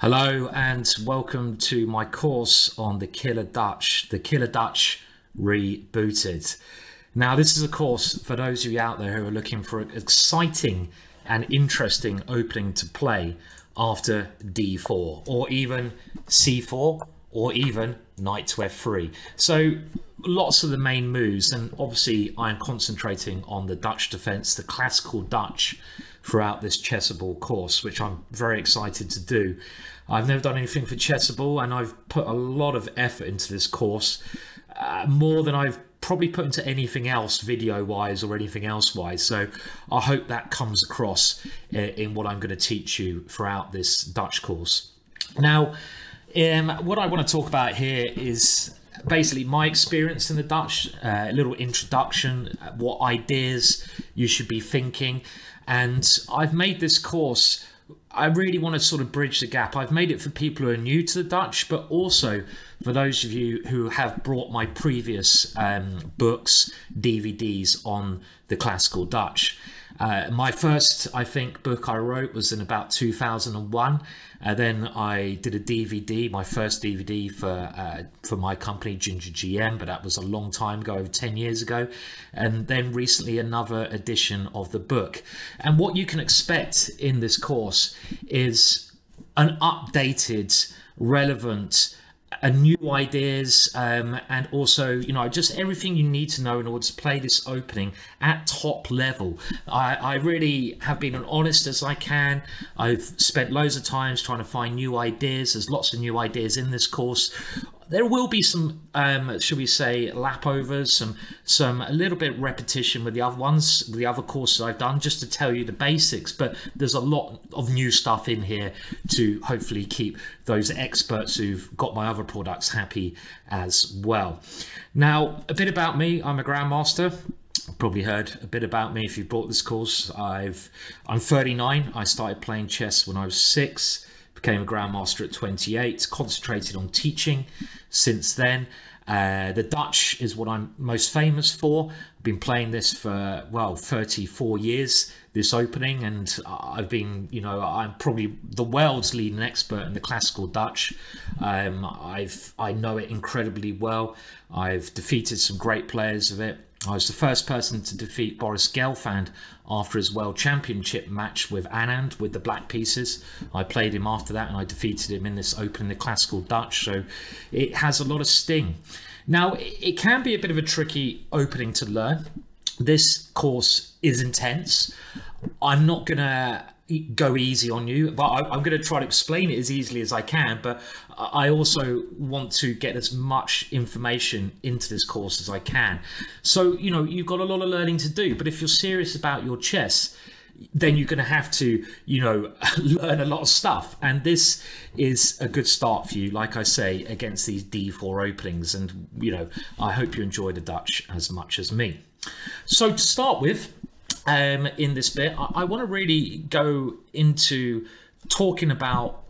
Hello and welcome to my course on the Killer Dutch Rebooted. Now this is a course for those of you out there who are looking for an exciting and interesting opening to play after D4 or even C4 or even knight to F3. So lots of the main moves, and obviously I'm concentrating on the Dutch defense, the classical Dutch, throughout this chessable course, which I'm very excited to do. I've never done anything for chessable, and I've put a lot of effort into this course, more than I've probably put into anything else video wise or anything else wise. So I hope that comes across in what I'm going to teach you throughout this Dutch course. Now, what I want to talk about here is basically my experience in the Dutch, a little introduction, what ideas you should be thinking. And I've made this course, I really want to sort of bridge the gap. I've made it for people who are new to the Dutch, but also for those of you who have brought my previous books, DVDs on the classical Dutch. My first, I think, book I wrote was in about 2001. Then I did a DVD, my first DVD for my company, Ginger GM, but that was a long time ago, over 10 years ago. And then recently another edition of the book. And what you can expect in this course is an updated, relevant, new ideas, and also, you know, just everything you need to know in order to play this opening at top level. I really have been as honest as I can. I've spent loads of times trying to find new ideas. There's lots of new ideas in this course. There will be some, should we say, lapovers, some a little bit of repetition with the other ones, the other courses I've done, just to tell you the basics. But there's a lot of new stuff in here to hopefully keep those experts who've got my other products happy as well. Now, a bit about me. I'm a grandmaster. You've probably heard a bit about me if you've bought this course. I'm 39. I started playing chess when I was 6. Became a grandmaster at 28, concentrated on teaching since then. The Dutch is what I'm most famous for. I've been playing this for, well, 34 years, this opening, and I've been, you know, I'm probably the world's leading expert in the classical Dutch. I know it incredibly well. I've defeated some great players of it. I was the first person to defeat Boris Gelfand after his World Championship match with Anand with the black pieces. I played him after that and I defeated him in this open in the classical Dutch, so it has a lot of sting. Now, it can be a bit of a tricky opening to learn. This course is intense. I'm not gonna go easy on you, but I'm going to try to explain it as easily as I can, but I also want to get as much information into this course as I can. So, you know, you've got a lot of learning to do, but if you're serious about your chess, then you're going to have to, you know, learn a lot of stuff. And this is a good start for you, like I say, against these D4 openings. And, you know, I hope you enjoy the Dutch as much as me. So to start with, in this bit, I want to really go into talking about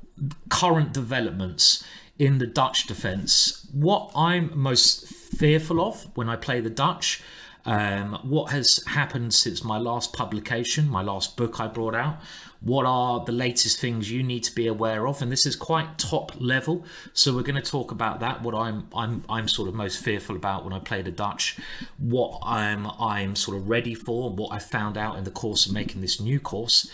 current developments in the Dutch defense, what I'm most fearful of when I play the Dutch, what has happened since my last publication, my last book I brought out, what are the latest things you need to be aware of, and this is quite top level, so we're going to talk about that, what I'm sort of most fearful about when I play the Dutch, what I'm sort of ready for, what I found out in the course of making this new course.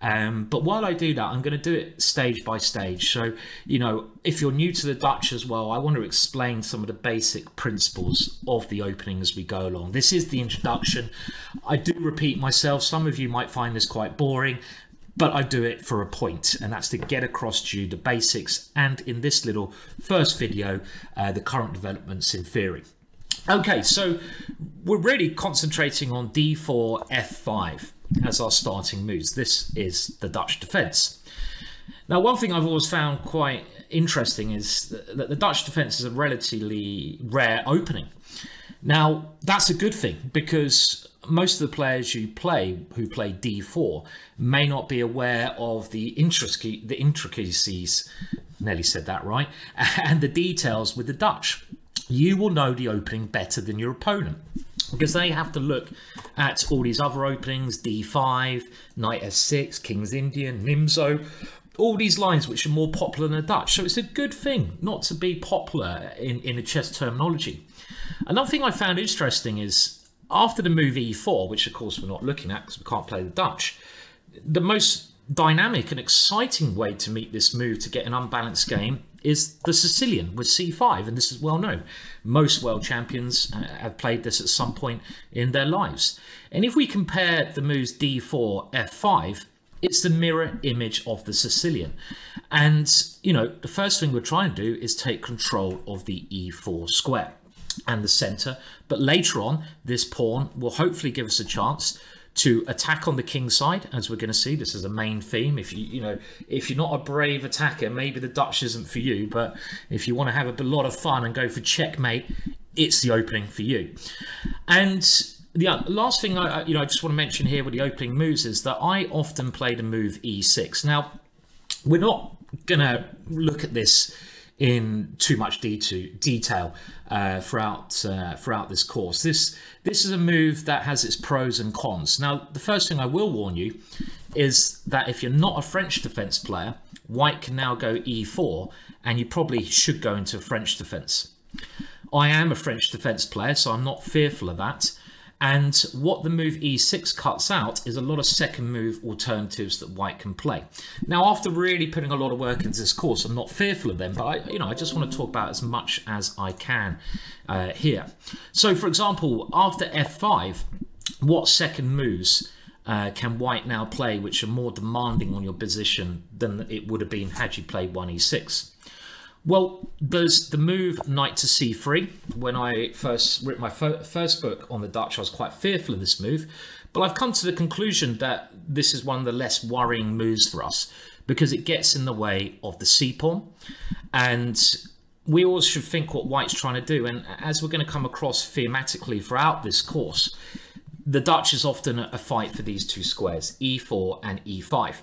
But while I do that, I'm going to do it stage by stage. So, you know, if you're new to the Dutch as well, I want to explain some of the basic principles of the opening as we go along. This is the introduction. I do repeat myself. Some of you might find this quite boring, but I do it for a point, and that's to get across to you the basics, and in this little first video, the current developments in theory. Okay, so we're really concentrating on D4, F5 as our starting moves. This is the Dutch defense. Now, one thing I've always found quite interesting is that the Dutch defense is a relatively rare opening. Now, that's a good thing, because most of the players who play D4 may not be aware of the intricacies, nearly said that right, and the details with the Dutch. You will know the opening better than your opponent, because they have to look at all these other openings, D5, Knight S6, King's Indian, Nimzo, all these lines which are more popular than the Dutch. So it's a good thing not to be popular in the chess terminology. Another thing I found interesting is after the move e4, which of course we're not looking at because we can't play the Dutch, the most dynamic and exciting way to meet this move to get an unbalanced game is the Sicilian with c5, and this is well known. Most world champions have played this at some point in their lives. And if we compare the moves d4, f5, it's the mirror image of the Sicilian. And, you know, the first thing we're trying to do is take control of the e4 square and the center. But later on, this pawn will hopefully give us a chance to attack on the king side, as we're going to see. This is a main theme. If you're not a brave attacker, maybe the Dutch isn't for you. But if you want to have a lot of fun and go for checkmate, it's the opening for you. And the last thing I just want to mention here with the opening moves is that I often play the move e6. Now, we're not going to look at this in too much detail throughout this course. This is a move that has its pros and cons. Now, the first thing I will warn you is that if you're not a French defense player, white can now go e4, and you probably should go into French defense. I am a French defense player, so I'm not fearful of that. And what the move e6 cuts out is a lot of second move alternatives that white can play. Now, after really putting a lot of work into this course, I'm not fearful of them, but I just want to talk about as much as I can here. So, for example, after f5, what second moves can white now play which are more demanding on your position than it would have been had you played 1e6? Well, there's the move knight to c3. When I first wrote my first book on the Dutch, I was quite fearful of this move, but I've come to the conclusion that this is one of the less worrying moves for us because it gets in the way of the c-pawn, and we always should think what white's trying to do. And as we're going to come across thematically throughout this course, the Dutch is often a fight for these two squares, e4 and e5.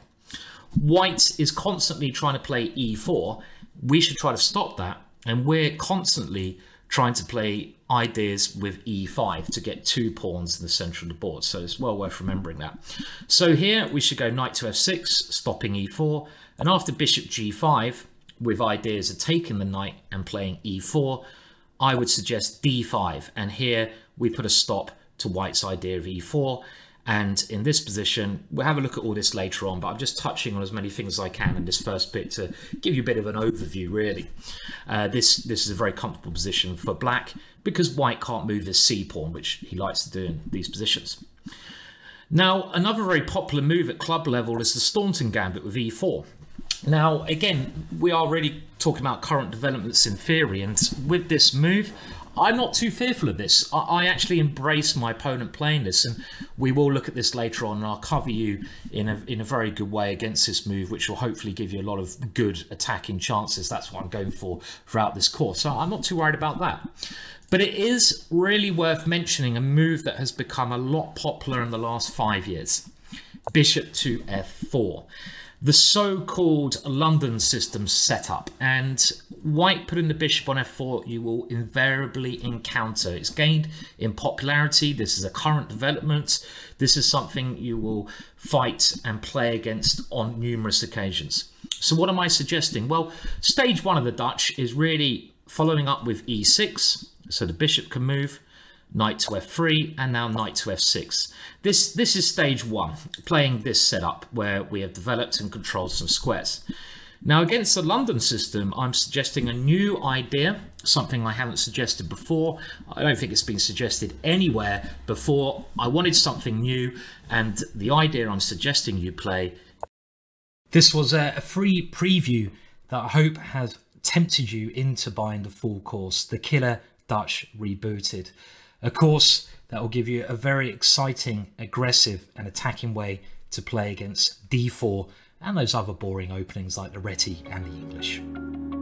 White is constantly trying to play e4. We should try to stop that, and we're constantly trying to play ideas with e5 to get two pawns in the center of the board, so it's well worth remembering that. So here we should go knight to f6, stopping e4, and after bishop g5, with ideas of taking the knight and playing e4, I would suggest d5, and here we put a stop to white's idea of e4. And in this position, we'll have a look at all this later on, but I'm just touching on as many things as I can in this first bit to give you a bit of an overview, really. This is a very comfortable position for black because white can't move his c-pawn, which he likes to do in these positions. Now, another very popular move at club level is the Staunton Gambit with e4. Now, again, we are really talking about current developments in theory, and with this move, I'm not too fearful of this. I actually embrace my opponent playing this, and we will look at this later on, and I'll cover you in a very good way against this move, which will hopefully give you a lot of good attacking chances. That's what I'm going for throughout this course, so I'm not too worried about that. But it is really worth mentioning a move that has become a lot popular in the last 5 years. Bishop to f4. The so-called London system setup, and white putting the bishop on f4 you will invariably encounter. It's gained in popularity. This is a current development. This is something you will fight and play against on numerous occasions. So what am I suggesting? Well, stage one of the Dutch is really following up with e6, so the bishop can move, knight to f3, and now knight to f6. This is stage one, playing this setup where we have developed and controlled some squares. Now, against the London system, I'm suggesting a new idea, something I haven't suggested before. I don't think it's been suggested anywhere before. I wanted something new, and the idea I'm suggesting you play. This was a free preview that I hope has tempted you into buying the full course, the Killer Dutch Rebooted. A course that will give you a very exciting, aggressive and attacking way to play against d4 and those other boring openings like the Reti and the English.